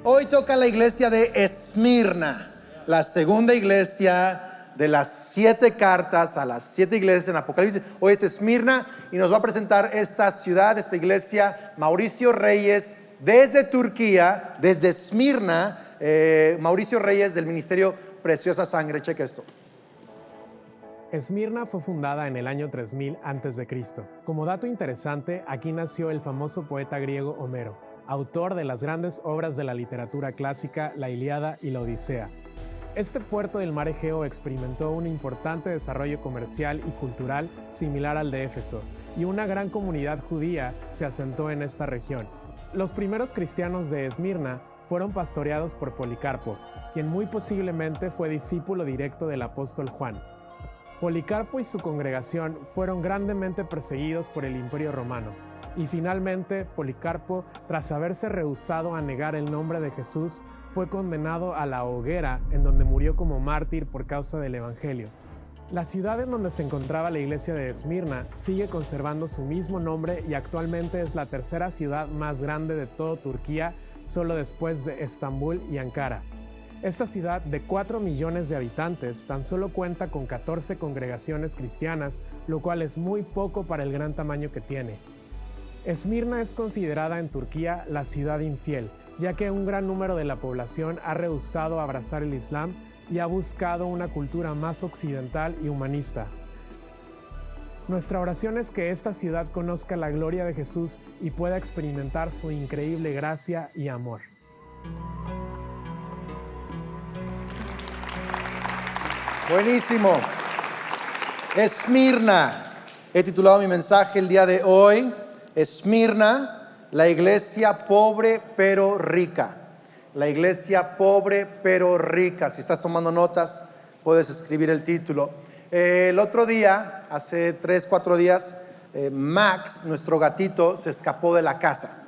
Hoy toca la iglesia de Esmirna, la segunda iglesia de las 7 cartas a las 7 iglesias en Apocalipsis. Hoy es Esmirna y nos va a presentar esta ciudad, esta iglesia, Mauricio Reyes, desde Turquía, desde Esmirna. Mauricio Reyes del ministerio Preciosa Sangre. Cheque esto. Esmirna fue fundada en el año 3000 a.C. Como dato interesante, aquí nació el famoso poeta griego Homero, autor de las grandes obras de la literatura clásica, la Ilíada y la Odisea. Este puerto del mar Egeo experimentó un importante desarrollo comercial y cultural similar al de Éfeso, y una gran comunidad judía se asentó en esta región. Los primeros cristianos de Esmirna fueron pastoreados por Policarpo, quien muy posiblemente fue discípulo directo del apóstol Juan. Policarpo y su congregación fueron grandemente perseguidos por el Imperio Romano, y finalmente Policarpo, tras haberse rehusado a negar el nombre de Jesús, fue condenado a la hoguera, en donde murió como mártir por causa del Evangelio. La ciudad en donde se encontraba la iglesia de Esmirna sigue conservando su mismo nombre y actualmente es la tercera ciudad más grande de toda Turquía, solo después de Estambul y Ankara. Esta ciudad de 4 millones de habitantes tan solo cuenta con 14 congregaciones cristianas, lo cual es muy poco para el gran tamaño que tiene. Esmirna es considerada en Turquía la ciudad infiel, ya que un gran número de la población ha rehusado abrazar el Islam y ha buscado una cultura más occidental y humanista. Nuestra oración es que esta ciudad conozca la gloria de Jesús y pueda experimentar su increíble gracia y amor. Buenísimo. Esmirna. He titulado mi mensaje el día de hoy, Esmirna, la iglesia pobre pero rica. La iglesia pobre pero rica. Si estás tomando notas, puedes escribir el título. El otro día, hace 3-4 días, Max, nuestro gatito, se escapó de la casa.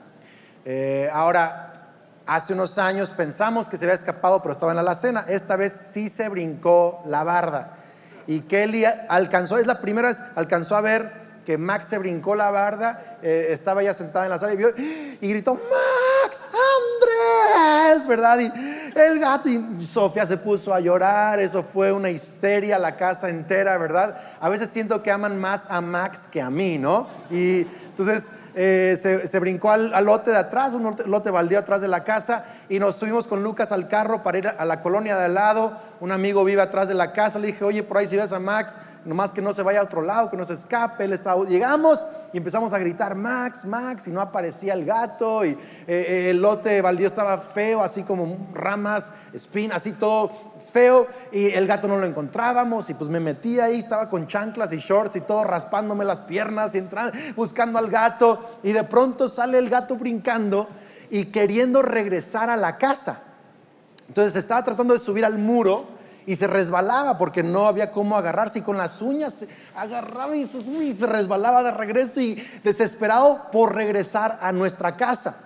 Hace unos años pensamos que se había escapado, pero estaba en la alacena. Esta vez sí se brincó la barda. Y Kelly alcanzó, es la primera vez, alcanzó a ver que Max se brincó la barda. Estaba ella sentada en la sala y vio y gritó: ¡Max! ¡Andrés! ¿Verdad? Y el gato, y Sofía se puso a llorar. Eso fue una histeria, la casa entera, ¿verdad? A veces siento que aman más a Max que a mí, ¿no? Y entonces se brincó al lote de atrás, un lote baldío atrás de la casa, y nos subimos con Lucas al carro para ir a la colonia de al lado. Un amigo vive atrás de la casa. Le dije: oye, por ahí si ves a Max, nomás que no se vaya a otro lado, que no se escape. Llegamos y empezamos a gritar: Max, Max, y no aparecía el gato. Y el lote baldío estaba feo, así como ramas, espinas, así todo feo, y el gato no lo encontrábamos. Y pues me metí ahí, estaba con chanclas y shorts y todo, raspándome las piernas y entrando, buscando al gato. Y de pronto sale el gato brincando y queriendo regresar a la casa. Entonces estaba tratando de subir al muro y se resbalaba porque no había cómo agarrarse, y con las uñas se agarraba y se resbalaba de regreso, y desesperado por regresar a nuestra casa.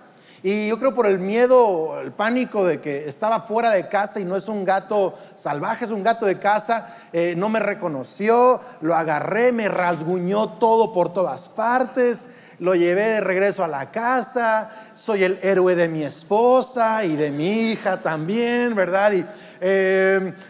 Y yo creo por el miedo, el pánico de que estaba fuera de casa y no es un gato salvaje, es un gato de casa, no me reconoció. Lo agarré, me rasguñó todo por todas partes. Lo llevé de regreso a la casa. Soy el héroe de mi esposa y de mi hija también, ¿verdad? Y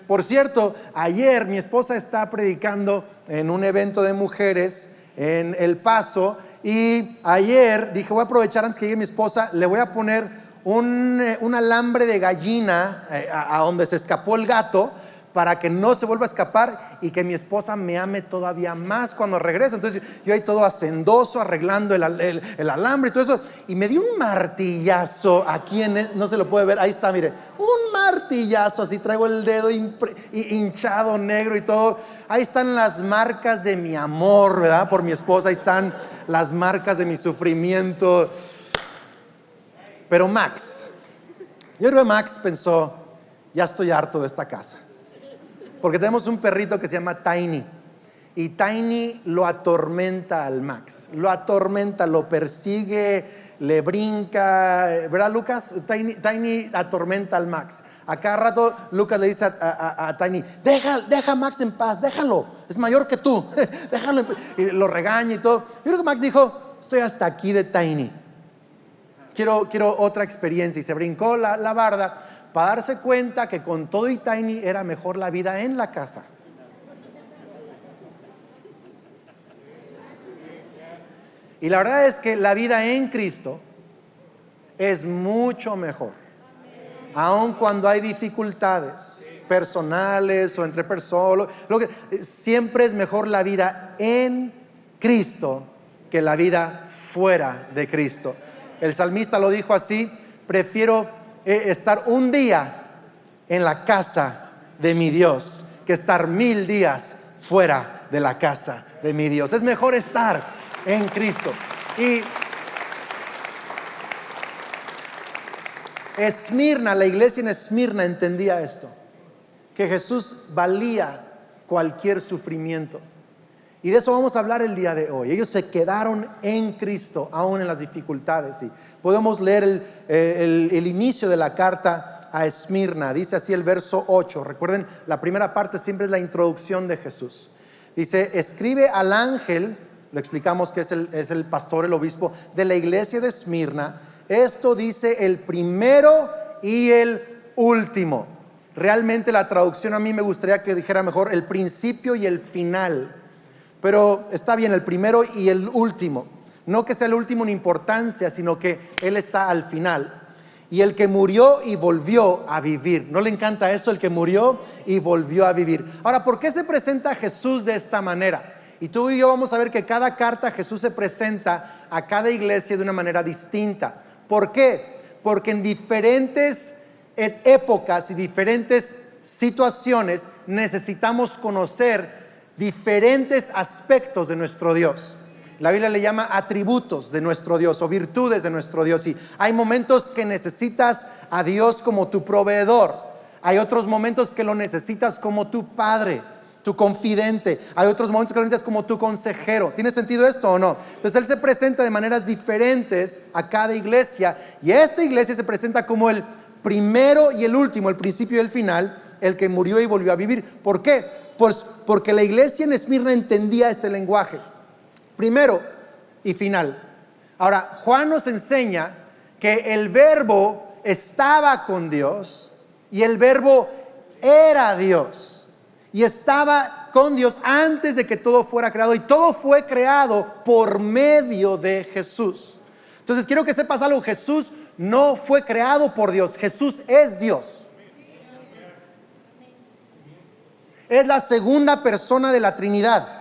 por cierto, ayer mi esposa está predicando en un evento de mujeres en El Paso, y ayer dije: voy a aprovechar antes que llegue mi esposa, le voy a poner un alambre de gallina a donde se escapó el gato, para que no se vuelva a escapar y que mi esposa me ame todavía más cuando regrese. Entonces yo ahí todo hacendoso, arreglando el alambre y todo eso, y me dio un martillazo aquí no se lo puede ver, ahí está, mire, un martillazo, así traigo el dedo hinchado, negro y todo. Ahí están las marcas de mi amor, ¿verdad? Por mi esposa, ahí están las marcas de mi sufrimiento. Pero Max, yo creo que Max pensó: ya estoy harto de esta casa. Porque tenemos un perrito que se llama Tiny, y Tiny lo atormenta al Max, lo atormenta, lo persigue, le brinca, ¿verdad, Lucas? Tiny atormenta al Max. A cada rato Lucas le dice a Tiny: deja a Max en paz, déjalo, es mayor que tú, déjalo. Y lo regaña y todo. Yo creo que Max dijo: estoy hasta aquí de Tiny. quiero otra experiencia. Y se brincó la barda para darse cuenta que con todo y Tiny era mejor la vida en la casa. Y la verdad es que la vida en Cristo es mucho mejor, aun cuando hay dificultades personales o entre personas. Siempre es mejor la vida en Cristo que la vida fuera de Cristo. El salmista lo dijo así: prefiero estar un día en la casa de mi Dios que estar 1000 días fuera de la casa de mi Dios. Es mejor estar en Cristo. Y Esmirna, la iglesia en Esmirna entendía esto, que Jesús valía cualquier sufrimiento. Y de eso vamos a hablar el día de hoy. Ellos se quedaron en Cristo aún en las dificultades. Y podemos leer el inicio de la carta a Esmirna. Dice así el verso 8. Recuerden, la primera parte siempre es la introducción de Jesús. Dice: escribe al ángel, lo explicamos que es el pastor, el obispo de la iglesia de Esmirna. Esto dice el primero y el último. Realmente la traducción a mí me gustaría que dijera mejor el principio y el final, pero está bien, el primero y el último. No que sea el último en importancia, sino que Él está al final. Y el que murió y volvió a vivir. ¿No le encanta eso? El que murió y volvió a vivir. Ahora, ¿por qué se presenta Jesús de esta manera? Y tú y yo vamos a ver que cada carta Jesús se presenta a cada iglesia de una manera distinta. ¿Por qué? Porque en diferentes épocas y diferentes situaciones necesitamos conocer diferentes aspectos de nuestro Dios. La Biblia le llama atributos de nuestro Dios o virtudes de nuestro Dios. Y hay momentos que necesitas a Dios como tu proveedor. Hay otros momentos que lo necesitas como tu padre, tu confidente. Hay otros momentos que lo necesitas como tu consejero. ¿Tiene sentido esto o no? Entonces Él se presenta de maneras diferentes a cada iglesia. Y esta iglesia se presenta como el primero y el último, el principio y el final, el que murió y volvió a vivir. ¿Por qué? Pues porque la iglesia en Esmirna entendía ese lenguaje. Primero y final. Ahora, Juan nos enseña que el verbo estaba con Dios y el verbo era Dios. Y estaba con Dios antes de que todo fuera creado. Y todo fue creado por medio de Jesús. Entonces quiero que sepas algo: Jesús no fue creado por Dios. Jesús es Dios. Es la segunda persona de la Trinidad.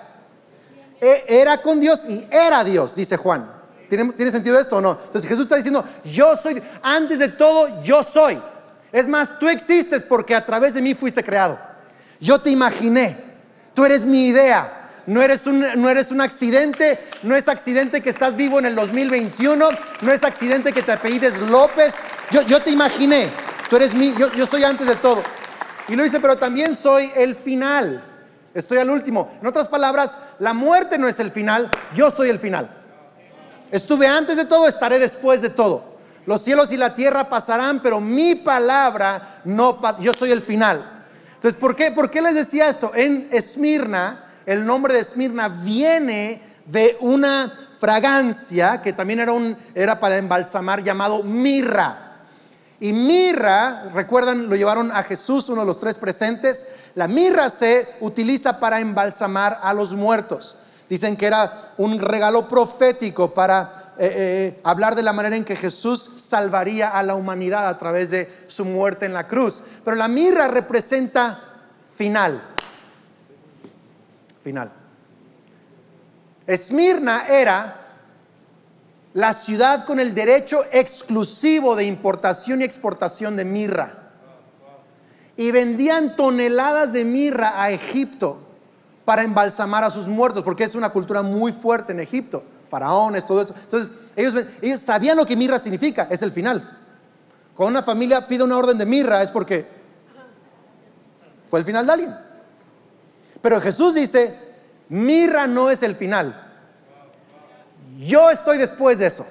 Era con Dios y era Dios, dice Juan. ¿Tiene sentido esto o no? Entonces Jesús está diciendo: yo soy, antes de todo yo soy. Es más, tú existes porque a través de mí fuiste creado. Yo te imaginé, tú eres mi idea. No eres un accidente. No es accidente que estás vivo en el 2021. No es accidente que te apellides López. Yo te imaginé. Tú eres yo soy antes de todo. Y lo dice: pero también soy el final. Estoy al último. En otras palabras, la muerte no es el final, yo soy el final. Estuve antes de todo, estaré después de todo. Los cielos y la tierra pasarán, pero mi palabra no pasará. Yo soy el final. Entonces, ¿por qué les decía esto? En Esmirna, el nombre de Esmirna viene de una fragancia que también era para embalsamar, llamado mirra. Y mirra, recuerdan, lo llevaron a Jesús, uno de los 3 presentes. La mirra se utiliza para embalsamar a los muertos. Dicen que era un regalo profético para hablar de la manera en que Jesús salvaría a la humanidad a través de su muerte en la cruz. Pero la mirra representa final. Esmirna era la ciudad con el derecho exclusivo de importación y exportación de mirra. Y vendían toneladas de mirra a Egipto para embalsamar a sus muertos, porque es una cultura muy fuerte en Egipto. Faraones, todo eso. Entonces ellos sabían lo que mirra significa. Es el final. Cuando una familia pide una orden de mirra es porque fue el final de alguien. Pero Jesús dice: mirra no es el final. Yo estoy después de eso.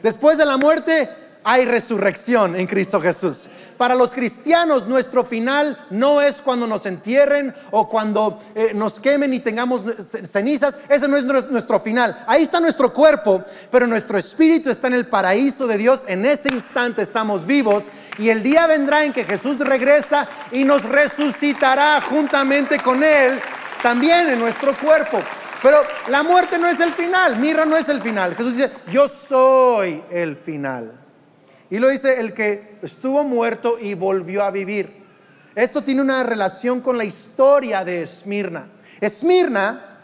Después de la muerte hay resurrección en Cristo Jesús. Para los cristianos, nuestro final no es cuando nos entierren o cuando nos quemen y tengamos cenizas. Ese no es nuestro final. Ahí está nuestro cuerpo, pero nuestro espíritu está en el paraíso de Dios. En ese instante estamos vivos, y el día vendrá en que Jesús regresa y nos resucitará juntamente con Él, también en nuestro cuerpo. Pero la muerte no es el final. Mirra no es el final. Jesús dice: yo soy el final. Y lo dice el que estuvo muerto y volvió a vivir. Esto tiene una relación con la historia de Esmirna. Esmirna,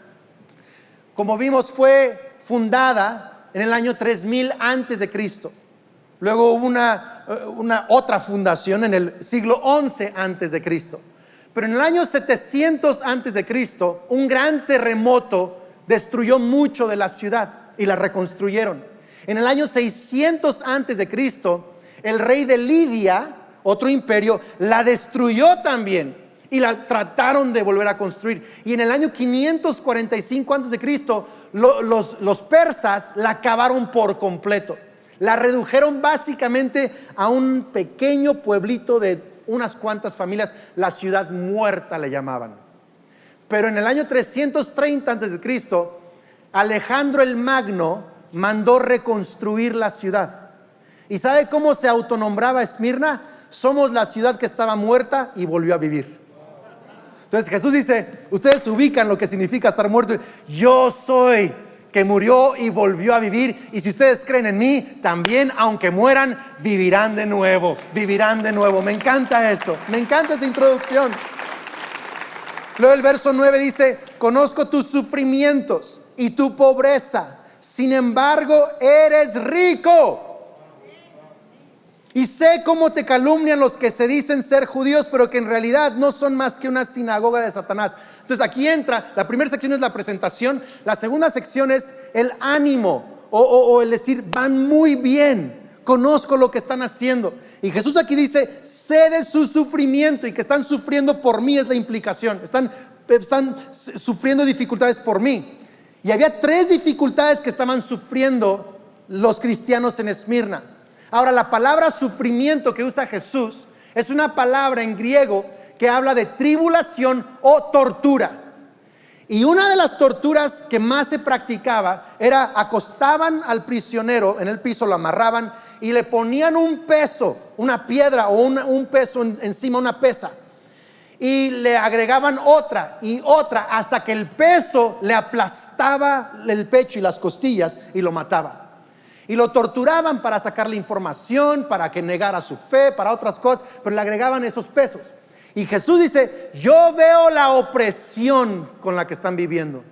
como vimos, fue fundada en el año 3000 antes de Cristo. Luego hubo una otra fundación en el siglo 11 antes de Cristo. Pero en el año 700 antes de Cristo, un gran terremoto destruyó mucho de la ciudad y la reconstruyeron. En el año 600 antes de Cristo, el rey de Lidia, otro imperio, la destruyó también y la trataron de volver a construir. Y en el año 545 antes de Cristo, los persas la acabaron por completo. La redujeron básicamente a un pequeño pueblito de unas cuantas familias. La ciudad muerta le llamaban. Pero en el año 330 antes de Cristo, Alejandro el Magno mandó reconstruir la ciudad. ¿Y sabe cómo se autonombraba Esmirna? Somos la ciudad que estaba muerta y volvió a vivir. Entonces Jesús dice, ustedes ubican lo que significa estar muerto. Yo soy que murió y volvió a vivir, y si ustedes creen en mí, también aunque mueran, vivirán de nuevo. Vivirán de nuevo. Me encanta eso, me encanta esa introducción. Luego el verso 9 dice: conozco tus sufrimientos y tu pobreza, sin embargo eres rico. Y sé cómo te calumnian los que se dicen ser judíos, pero que en realidad no son más que una sinagoga de Satanás. Entonces aquí entra, la primera sección es la presentación, la segunda sección es el ánimo, o el decir, van muy bien, conozco lo que están haciendo. Y Jesús aquí dice, sé de su sufrimiento, y que están sufriendo por mí es la implicación. Están sufriendo dificultades por mí. Y había 3 dificultades que estaban sufriendo los cristianos en Esmirna. Ahora, la palabra sufrimiento que usa Jesús es una palabra en griego que habla de tribulación o tortura. Y una de las torturas que más se practicaba era acostaban al prisionero en el piso, lo amarraban y le ponían un peso, una piedra o un peso encima, una pesa. Y le agregaban otra y otra hasta que el peso le aplastaba el pecho y las costillas y lo mataba. Y lo torturaban para sacarle información, para que negara su fe, para otras cosas, pero le agregaban esos pesos. Y Jesús dice, yo veo la opresión con la que están viviendo.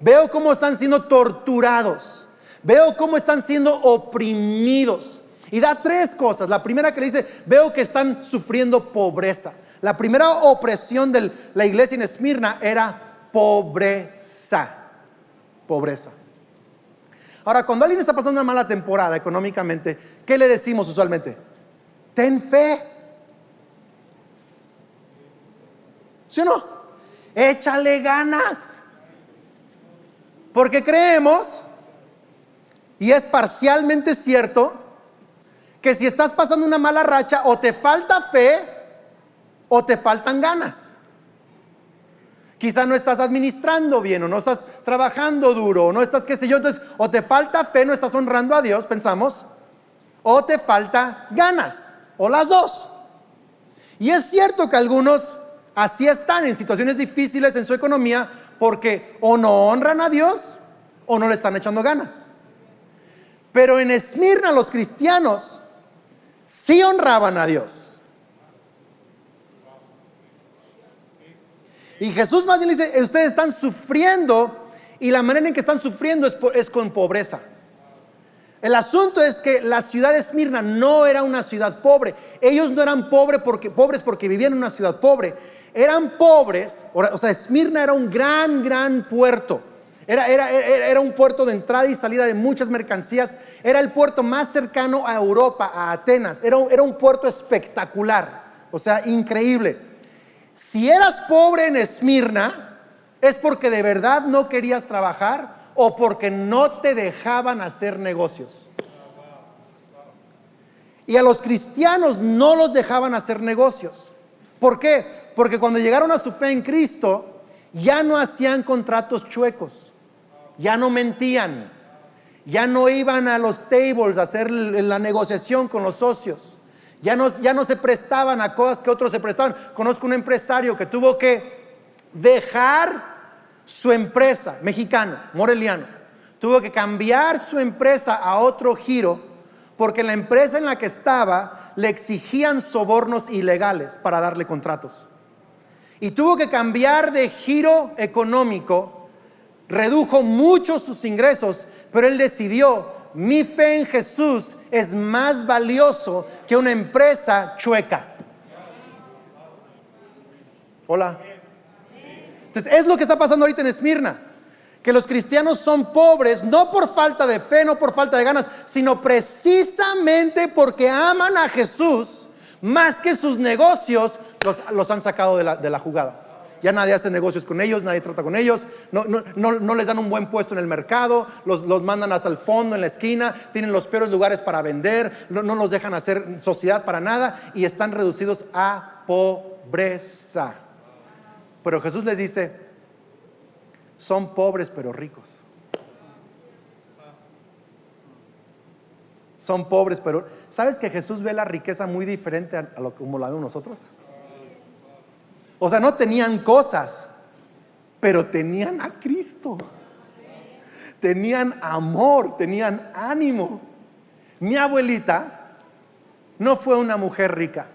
Veo cómo están siendo torturados. Veo cómo están siendo oprimidos. Y da 3 cosas. La primera que le dice, veo que están sufriendo pobreza. La primera opresión de la iglesia en Esmirna era pobreza. Pobreza. Ahora, cuando alguien está pasando una mala temporada económicamente, ¿qué le decimos usualmente? Ten fe. ¿Sí o no? Échale ganas. Porque creemos, y es parcialmente cierto, que si estás pasando una mala racha, o te falta fe, o te faltan ganas. Quizá no estás administrando bien, o no estás trabajando duro, o no estás qué sé yo. Entonces, o te falta fe, no estás honrando a Dios, pensamos, o te falta ganas, o las dos. Y es cierto que algunos así están en situaciones difíciles en su economía, porque o no honran a Dios, o no le están echando ganas. Pero en Esmirna los cristianos sí honraban a Dios. Y Jesús más bien dice, ustedes están sufriendo, y la manera en que están sufriendo es con pobreza. El asunto es que la ciudad de Esmirna no era una ciudad pobre. Ellos no eran pobres porque vivían en una ciudad pobre. Eran pobres, o sea, Esmirna era un gran puerto. Era un puerto de entrada y salida de muchas mercancías. Era el puerto más cercano a Europa, a Atenas. Era un puerto espectacular, o sea, increíble. Si eras pobre en Esmirna, es porque de verdad no querías trabajar o porque no te dejaban hacer negocios. Y a los cristianos no los dejaban hacer negocios. ¿Por qué? Porque cuando llegaron a su fe en Cristo, ya no hacían contratos chuecos, ya no mentían, ya no iban a los tables a hacer la negociación con los socios, ya no se prestaban a cosas que otros se prestaban. Conozco un empresario que tuvo que dejar su empresa, mexicano, moreliano, tuvo que cambiar su empresa a otro giro porque la empresa en la que estaba le exigían sobornos ilegales para darle contratos. Y tuvo que cambiar de giro económico, redujo mucho sus ingresos, pero él decidió: mi fe en Jesús es más valioso que una empresa chueca. Hola. Entonces es lo que está pasando ahorita en Esmirna, que los cristianos son pobres, no por falta de fe, no por falta de ganas, sino precisamente porque aman a Jesús más que sus negocios. Los han sacado de la jugada. Ya nadie hace negocios con ellos, nadie trata con ellos, no les dan un buen puesto en el mercado, los mandan hasta el fondo, en la esquina, tienen los peores lugares para vender, no los dejan hacer sociedad para nada y están reducidos a pobreza. Pero Jesús les dice: son pobres pero ricos. Son pobres pero... ¿Sabes que Jesús ve la riqueza muy diferente a lo como la vemos nosotros? O sea, no tenían cosas, pero tenían a Cristo. Tenían amor, tenían ánimo. Mi abuelita no fue una mujer rica,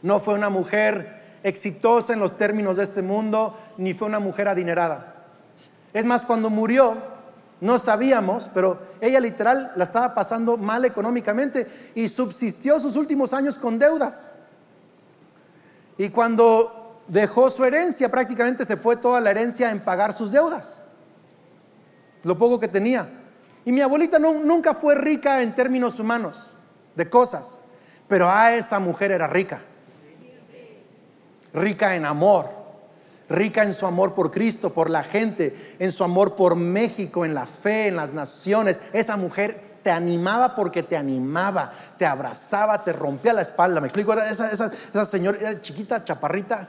no fue una mujer exitosa en los términos de este mundo, ni fue una mujer adinerada. Es más, cuando murió, no sabíamos, pero ella literal la estaba pasando mal económicamente y subsistió sus últimos años con deudas. Y cuando dejó su herencia, prácticamente se fue toda la herencia en pagar sus deudas, lo poco que tenía. Y mi abuelita nunca fue rica en términos humanos, de cosas, pero esa mujer era rica. Rica en amor, rica en su amor por Cristo, por la gente, en su amor por México, en la fe, en las naciones. Esa mujer te animaba porque te animaba, te abrazaba, te rompía la espalda. ¿Me explico? Era esa señora chiquita, chaparrita,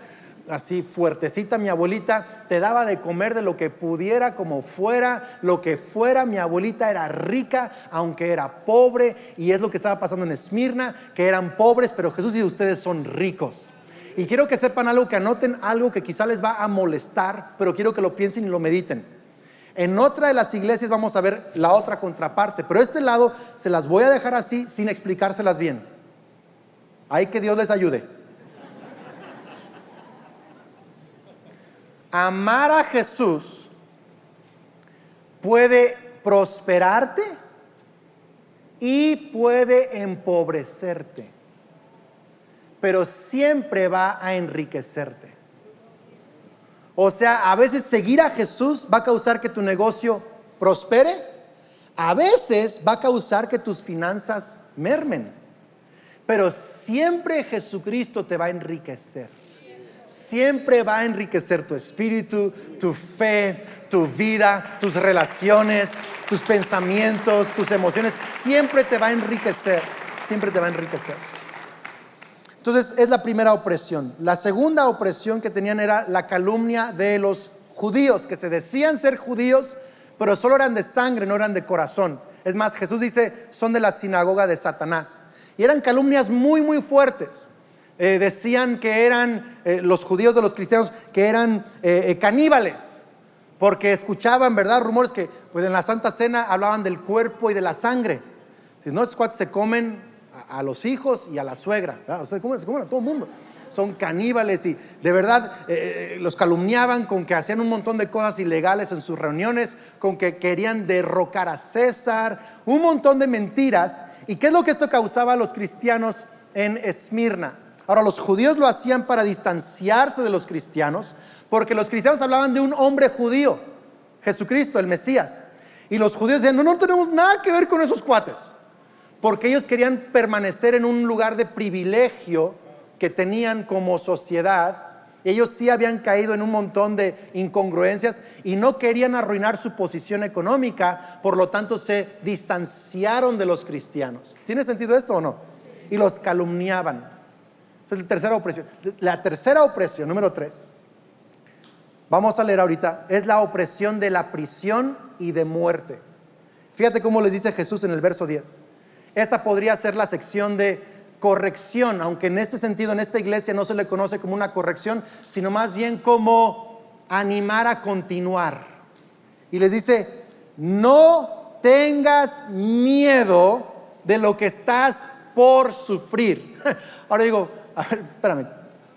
así fuertecita. Mi abuelita te daba de comer de lo que pudiera, como fuera, lo que fuera. Mi abuelita era rica, aunque era pobre, y es lo que estaba pasando en Esmirna, que eran pobres, pero Jesús dice: ustedes son ricos. Y quiero que sepan algo, que anoten algo que quizá les va a molestar, pero quiero que lo piensen y lo mediten. En otra de las iglesias vamos a ver la otra contraparte, pero este lado se las voy a dejar así, sin explicárselas bien. Ahí que Dios les ayude. Amar a Jesús puede prosperarte y puede empobrecerte, pero siempre va a enriquecerte. O sea, a veces seguir a Jesús va a causar que tu negocio prospere, a veces va a causar que tus finanzas mermen, pero siempre Jesucristo te va a enriquecer. Siempre va a enriquecer tu espíritu, tu fe, tu vida, tus relaciones, tus pensamientos, tus emociones. Siempre te va a enriquecer, siempre te va a enriquecer. Entonces es la primera opresión. La segunda opresión que tenían era la calumnia de los judíos, que se decían ser judíos, pero solo eran de sangre, no eran de corazón. Es más, Jesús dice: son de la sinagoga de Satanás. Y eran calumnias muy, muy fuertes. Decían que eran los judíos de los cristianos, que eran caníbales, porque escuchaban, ¿verdad?, rumores que pues en la Santa Cena hablaban del cuerpo y de la sangre. Si no, esos cuates se comen a los hijos y a la suegra, ¿verdad? O sea, se comen a todo el mundo. Son caníbales y de verdad los calumniaban con que hacían un montón de cosas ilegales en sus reuniones, con que querían derrocar a César, un montón de mentiras. ¿Y qué es lo que esto causaba a los cristianos en Esmirna? Ahora, los judíos lo hacían para distanciarse de los cristianos, porque los cristianos hablaban de un hombre judío, Jesucristo, el Mesías, y los judíos decían: no tenemos nada que ver con esos cuates, porque ellos querían permanecer en un lugar de privilegio que tenían como sociedad. Ellos sí habían caído en un montón de incongruencias y no querían arruinar su posición económica, por lo tanto se distanciaron de los cristianos. ¿Tiene sentido esto o no? y los calumniaban. Esa es la tercera opresión. La tercera opresión, número 3, vamos a leer ahorita, es la opresión de la prisión y de muerte. Fíjate cómo les dice Jesús en el verso 10. Esta podría ser la sección de corrección, aunque en este sentido, en esta iglesia no se le conoce como una corrección, sino más bien como animar a continuar. Y les dice, no tengas miedo de lo que estás por sufrir. Ahora digo, a ver, espérame,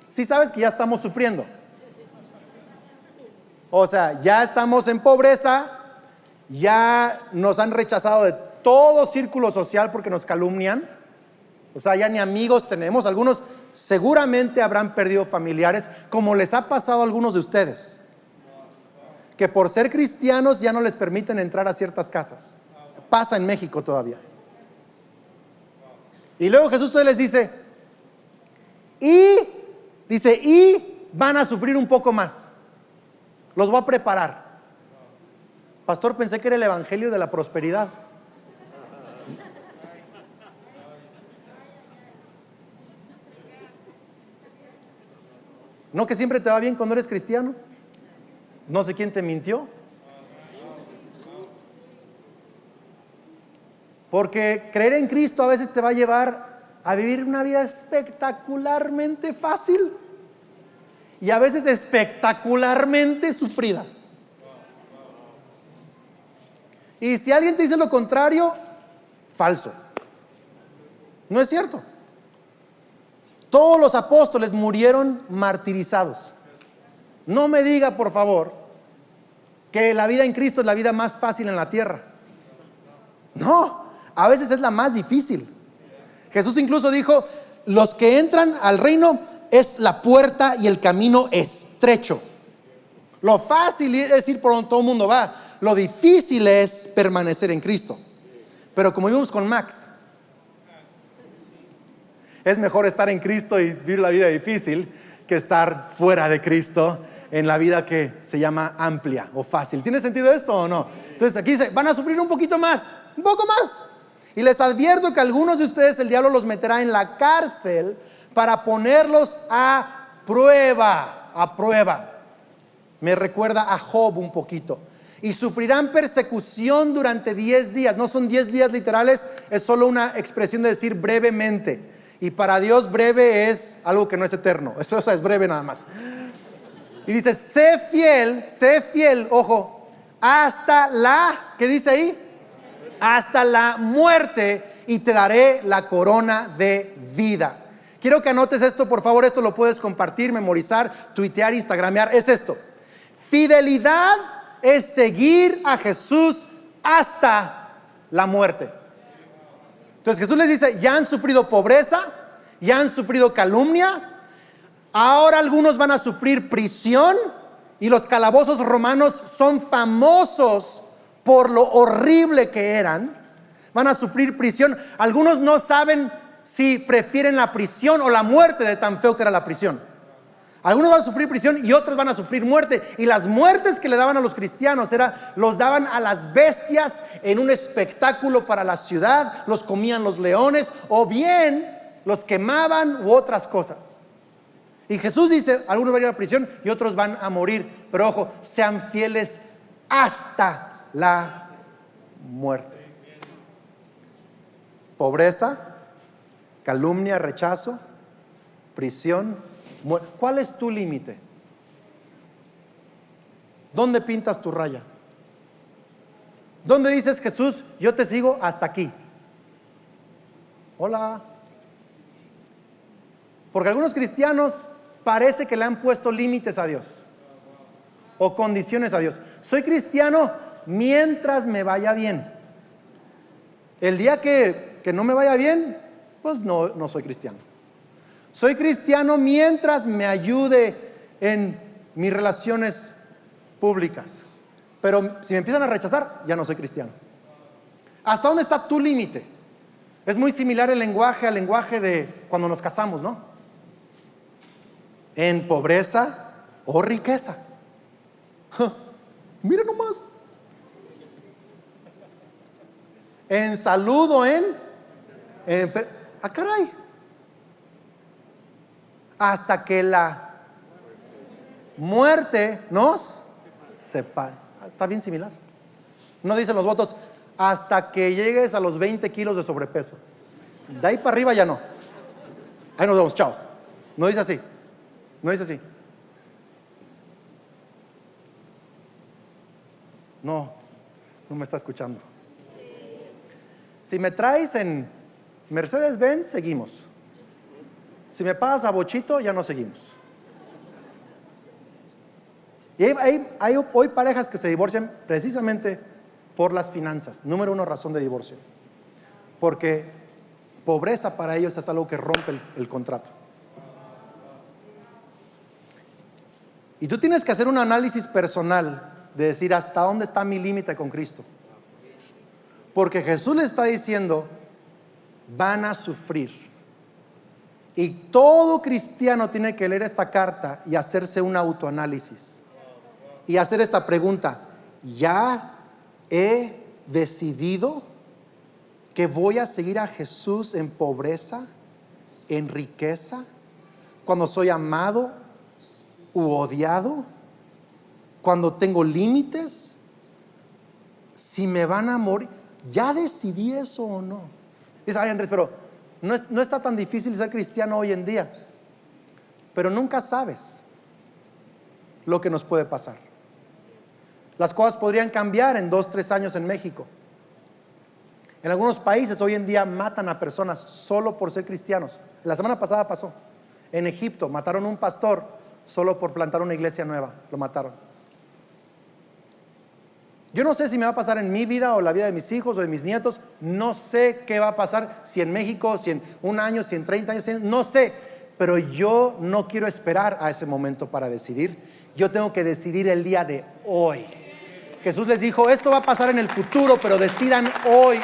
¿sí sabes que ya estamos sufriendo? O sea, ya estamos en pobreza, ya nos han rechazado de todo círculo social porque nos calumnian. O sea, ya ni amigos tenemos. Algunos seguramente habrán perdido familiares, como les ha pasado a algunos de ustedes, que por ser cristianos ya no les permiten entrar a ciertas casas. Pasa en México todavía. Y luego Jesús les dice, y van a sufrir un poco más. Los voy a preparar. Pastor, pensé que era el evangelio de la prosperidad. ¿No que siempre te va bien cuando eres cristiano? No sé quién te mintió. Porque creer en Cristo a veces te va a llevar a vivir una vida espectacularmente fácil y a veces espectacularmente sufrida. Y si alguien te dice lo contrario, falso. No es cierto. Todos los apóstoles murieron martirizados. No me diga, por favor, que la vida en Cristo es la vida más fácil en la tierra. No, a veces es la más difícil. Jesús incluso dijo, los que entran al reino es la puerta y el camino estrecho. Lo fácil es ir por donde todo el mundo va. Lo difícil es permanecer en Cristo. Pero como vimos con Max, es mejor estar en Cristo y vivir la vida difícil que estar fuera de Cristo en la vida que se llama amplia o fácil. ¿Tiene sentido esto o no? Entonces aquí dice, van a sufrir un poquito más, un poco más. Y les advierto que algunos de ustedes el diablo los meterá en la cárcel para ponerlos a prueba, a prueba. Me recuerda a Job un poquito. Y sufrirán persecución durante 10 días. No son 10 días literales, es solo una expresión de decir brevemente. Y para Dios breve es algo que no es eterno. Eso es breve nada más. Y dice, sé fiel, ojo, hasta la, ¿qué dice ahí? Hasta la muerte, y te daré la corona de vida. Quiero que anotes esto, por favor. Esto lo puedes compartir, memorizar, tuitear, instagramear. Es esto: fidelidad es seguir a Jesús hasta la muerte. Entonces Jesús les dice, ya han sufrido pobreza, ya han sufrido calumnia, ahora algunos van a sufrir prisión, y los calabozos romanos son famosos por lo horrible que eran. Van a sufrir prisión. Algunos no saben si prefieren la prisión o la muerte de tan feo que era la prisión. Algunos van a sufrir prisión y otros van a sufrir muerte. Y las muertes que le daban a los cristianos los daban a las bestias en un espectáculo para la ciudad. Los comían los leones, o bien los quemaban u otras cosas. Y Jesús dice, algunos van a ir a la prisión y otros van a morir. Pero ojo, sean fieles hasta la muerte. Pobreza, calumnia, rechazo, prisión. ¿Cuál es tu límite? ¿Dónde pintas tu raya? ¿Dónde dices, Jesús, yo te sigo hasta aquí? Hola. Porque algunos cristianos parece que le han puesto límites a Dios o condiciones a Dios. Soy cristiano mientras me vaya bien. El día que no me vaya bien, pues no soy cristiano. Soy cristiano mientras me ayude en mis relaciones públicas. Pero si me empiezan a rechazar, ya no soy cristiano. ¿Hasta dónde está tu límite? Es muy similar el lenguaje al lenguaje de cuando nos casamos, ¿no? En pobreza o riqueza. Mira nomás. En salud o en Ah, caray. Hasta que la muerte nos separe. Está bien similar. No dicen los votos, hasta que llegues a los 20 kilos de sobrepeso. De ahí para arriba ya no. Ahí nos vemos, chao. No dice así. No dice así. No me está escuchando. Si me traes en Mercedes-Benz, seguimos. Si me pagas a bochito, ya no seguimos. Y hay hoy parejas que se divorcian precisamente por las finanzas. Número 1 razón de divorcio. Porque pobreza para ellos es algo que rompe el contrato. Y tú tienes que hacer un análisis personal de decir hasta dónde está mi límite con Cristo. Porque Jesús le está diciendo, van a sufrir. Y todo cristiano tiene que leer esta carta y hacerse un autoanálisis. Y hacer esta pregunta, ¿ya he decidido que voy a seguir a Jesús en pobreza, en riqueza, cuando soy amado u odiado, cuando tengo límites, si me van a morir? ¿Ya decidí eso o no? Dice, ay Andrés, pero no está tan difícil ser cristiano hoy en día. Pero nunca sabes lo que nos puede pasar. Las cosas podrían cambiar en 2-3 años en México. En algunos países hoy en día matan a personas solo por ser cristianos. La semana pasada pasó. En Egipto mataron a un pastor solo por plantar una iglesia nueva. Lo mataron. Yo no sé si me va a pasar en mi vida o la vida de mis hijos o de mis nietos. No sé qué va a pasar, si en México, si en un año, si en 30 años, no sé. Pero yo no quiero esperar a ese momento para decidir. Yo tengo que decidir el día de hoy. Jesús les dijo, esto va a pasar en el futuro, pero decidan hoy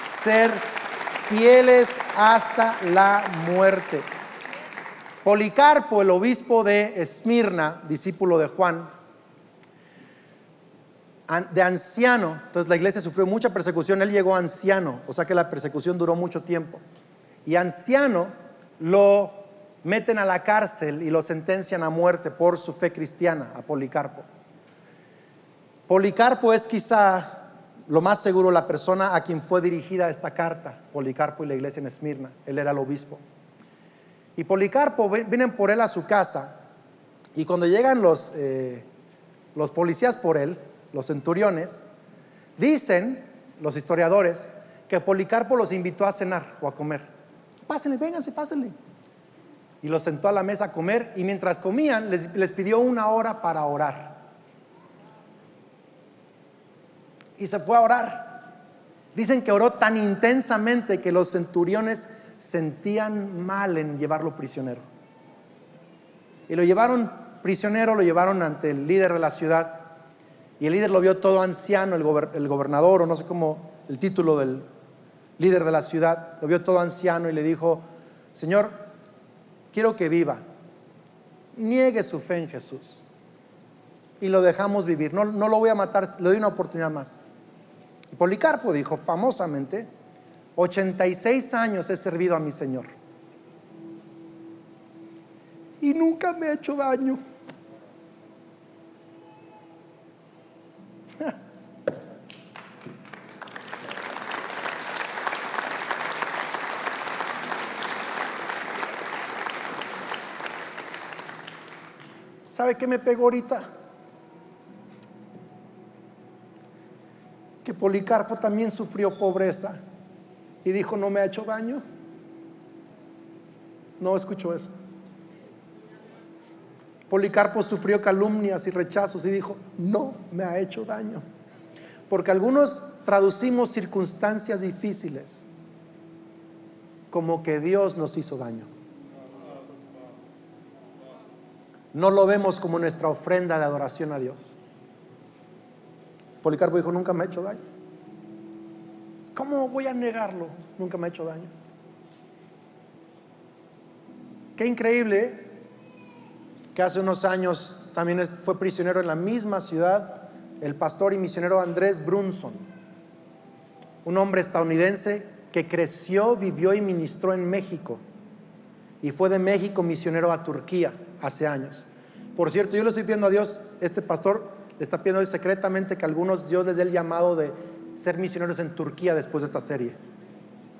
ser fieles hasta la muerte. Policarpo, el obispo de Esmirna, discípulo de Juan, de anciano, entonces la iglesia sufrió mucha persecución, él llegó anciano, o sea que la persecución duró mucho tiempo. Y anciano lo meten a la cárcel y lo sentencian a muerte por su fe cristiana, a Policarpo. Policarpo es quizá lo más seguro la persona a quien fue dirigida esta carta, Policarpo y la iglesia en Esmirna. Él era el obispo. Y Policarpo, vienen por él a su casa, y cuando llegan los policías por él, los centuriones, dicen los historiadores que Policarpo los invitó a cenar o a comer. Pásenle, vénganse, pásenle. Y los sentó a la mesa a comer, y mientras comían les pidió 1 hora para orar. Y se fue a orar. Dicen que oró tan intensamente que los centuriones sentían mal en llevarlo prisionero. Y lo llevaron prisionero, lo llevaron ante el líder de la ciudad. Y el líder lo vio todo anciano, el gobernador, o no sé cómo, el título del líder de la ciudad, lo vio todo anciano y le dijo, Señor, quiero que viva, niegue su fe en Jesús. Y lo dejamos vivir, no lo voy a matar, le doy una oportunidad más. Y Policarpo dijo famosamente, 86 años he servido a mi Señor y nunca me ha hecho daño. ¿Sabe qué me pegó ahorita? Que Policarpo también sufrió pobreza y dijo, no me ha hecho daño. No escuchó eso. Policarpo sufrió calumnias y rechazos y dijo, no me ha hecho daño. Porque algunos traducimos circunstancias difíciles como que Dios nos hizo daño. No lo vemos como nuestra ofrenda de adoración a Dios. Policarpo dijo, nunca me ha hecho daño. ¿Cómo voy a negarlo? Nunca me ha hecho daño. Qué increíble que hace unos años también fue prisionero en la misma ciudad el pastor y misionero Andrés Brunson, un hombre estadounidense que creció, vivió y ministró en México. Y fue de México misionero a Turquía hace años. Por cierto, yo le estoy pidiendo a Dios, este pastor le está pidiendo secretamente que a algunos Dios les dé el llamado de ser misioneros en Turquía después de esta serie.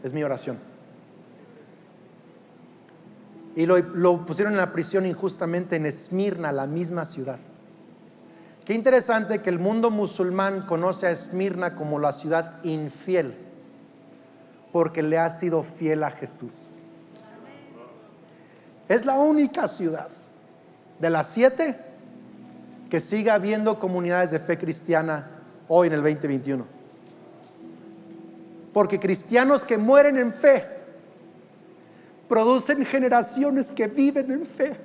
Es mi oración. Y lo pusieron en la prisión injustamente en Esmirna, la misma ciudad. Qué interesante que el mundo musulmán conoce a Esmirna como la ciudad infiel, porque le ha sido fiel a Jesús. Es la única ciudad de las 7 que sigue habiendo comunidades de fe cristiana hoy en el 2021. Porque cristianos que mueren en fe producen generaciones que viven en fe.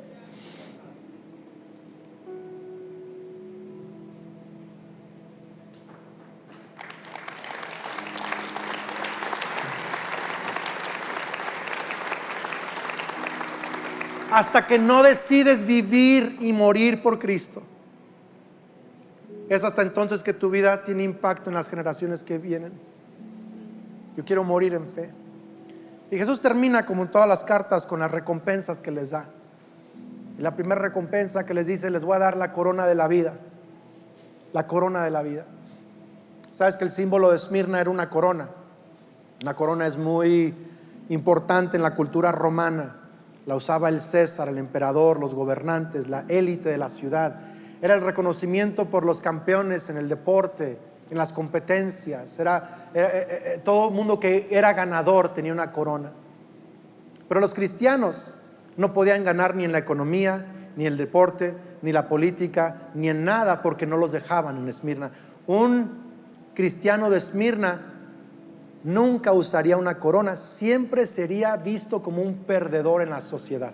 Hasta que no decides vivir y morir por Cristo, es hasta entonces que tu vida tiene impacto en las generaciones que vienen. Yo quiero morir en fe. Y Jesús termina, como en todas las cartas, con las recompensas que les da. Y la primera recompensa que les dice: les voy a dar la corona de la vida. La corona de la vida. Sabes que el símbolo de Esmirna era una corona. Una corona es muy importante en la cultura romana. La usaba el César, el emperador, los gobernantes, la élite de la ciudad. Era el reconocimiento por los campeones en el deporte, en las competencias. Era todo el mundo que era ganador tenía una corona. Pero los cristianos no podían ganar ni en la economía, ni en el deporte, ni la política, ni en nada, porque no los dejaban en Esmirna. Un cristiano de Esmirna nunca usaría una corona, siempre sería visto como un perdedor en la sociedad.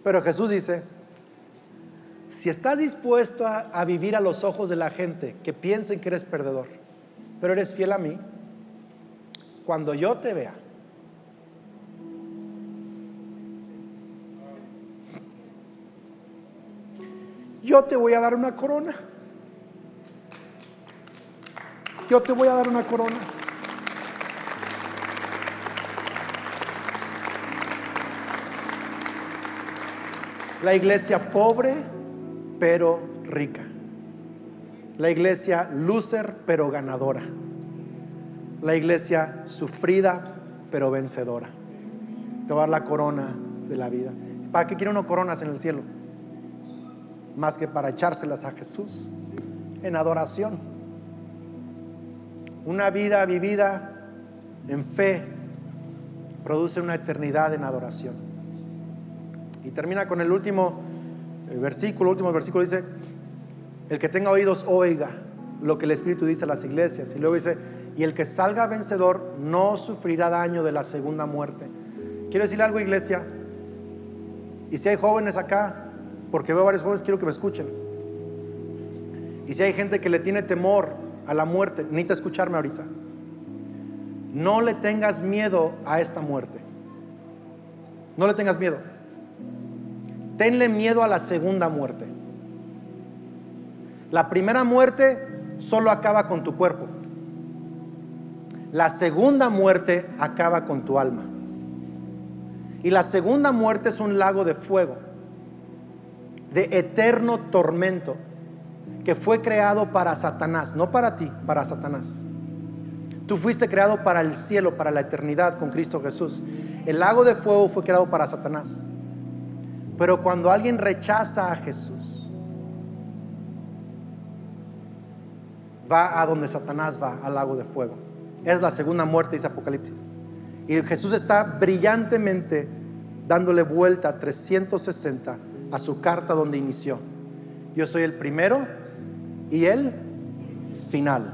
Pero Jesús dice: si estás dispuesto a vivir a los ojos de la gente que piensen que eres perdedor, pero eres fiel a mí, cuando yo te vea, yo te voy a dar una corona. Yo te voy a dar una corona. La iglesia pobre pero rica. La iglesia loser pero ganadora. La iglesia sufrida pero vencedora. Te va a dar la corona de la vida. ¿Para qué quiere uno coronas en el cielo? Más que para echárselas a Jesús en adoración. Una vida vivida en fe produce una eternidad en adoración. Y termina con el último versículo. Dice: el que tenga oídos oiga lo que el Espíritu dice a las iglesias. Y luego dice: y el que salga vencedor no sufrirá daño de la segunda muerte. Quiero decirle algo, iglesia, y si hay jóvenes acá, porque veo varios jóvenes, quiero que me escuchen. Y si hay gente que le tiene temor a la muerte, necesita escucharme ahorita. No le tengas miedo a esta muerte. No le tengas miedo. Tenle miedo a la segunda muerte. La primera muerte solo acaba con tu cuerpo. La segunda muerte acaba con tu alma. Y la segunda muerte es un lago de fuego, de eterno tormento, que fue creado para Satanás, no para ti, para Satanás. Tú fuiste creado para el cielo, para la eternidad con Cristo Jesús. El lago de fuego fue creado para Satanás. Pero cuando alguien rechaza a Jesús, va a donde Satanás va, al lago de fuego. Es la segunda muerte, dice Apocalipsis. Y Jesús está brillantemente dándole vuelta 360 a su carta donde inició: yo soy el primero y el final.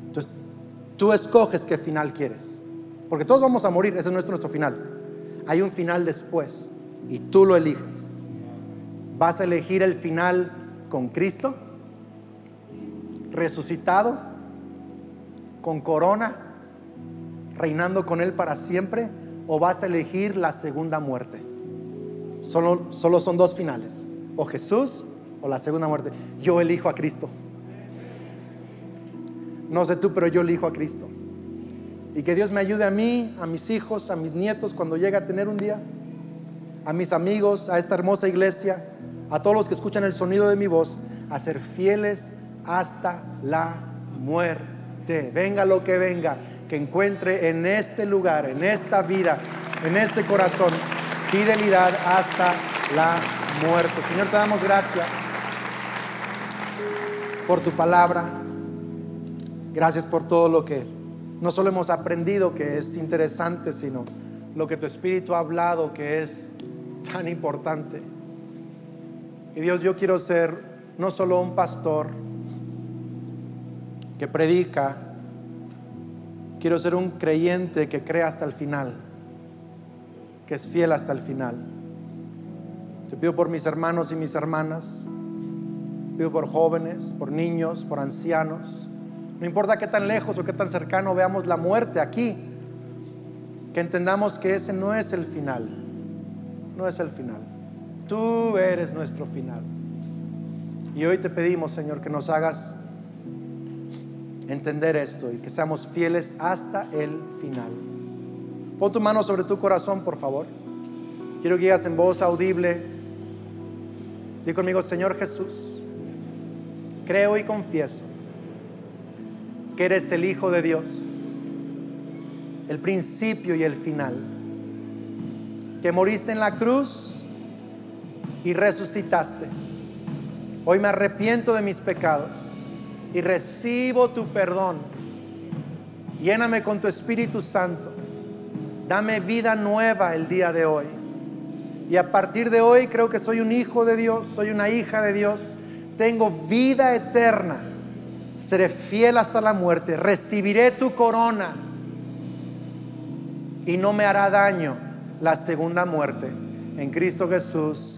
Entonces tú escoges qué final quieres, porque todos vamos a morir. Ese no es nuestro final. Hay un final después y tú lo eliges. ¿Vas a elegir el final con Cristo resucitado, con corona, reinando con Él para siempre? ¿O vas a elegir la segunda muerte? Solo son dos finales: o Jesús o la segunda muerte. Yo elijo a Cristo. No sé tú, pero yo elijo a Cristo. Y que Dios me ayude a mí, a mis hijos, a mis nietos cuando llegue a tener un día, a mis amigos, a esta hermosa iglesia, a todos los que escuchan el sonido de mi voz, a ser fieles hasta la muerte. Venga lo que venga, que encuentre en este lugar, en esta vida, en este corazón, fidelidad hasta la muerte. Señor, te damos gracias por tu palabra. Gracias por todo lo que no solo hemos aprendido, que es interesante, sino lo que tu Espíritu ha hablado, que es tan importante. Y Dios, yo quiero ser no solo un pastor que predica, quiero ser un creyente que cree hasta el final, que es fiel hasta el final. Te pido por mis hermanos y mis hermanas, te pido por jóvenes, por niños, por ancianos. No importa qué tan lejos o qué tan cercano veamos la muerte aquí, que entendamos que ese no es el final. No es el final. Tú eres nuestro final. Y hoy te pedimos, Señor, que nos hagas entender esto y que seamos fieles hasta el final. Pon tu mano sobre tu corazón, por favor. Quiero que digas en voz audible. Di conmigo: Señor Jesús, creo y confieso que eres el Hijo de Dios, el principio y el final, que moriste en la cruz y resucitaste. Hoy me arrepiento de mis pecados y recibo tu perdón. Lléname con tu Espíritu Santo. Dame vida nueva el día de hoy. Y a partir de hoy creo que soy un hijo de Dios, soy una hija de Dios. Tengo vida eterna. Seré fiel hasta la muerte. Recibiré tu corona y no me hará daño la segunda muerte. En Cristo Jesús.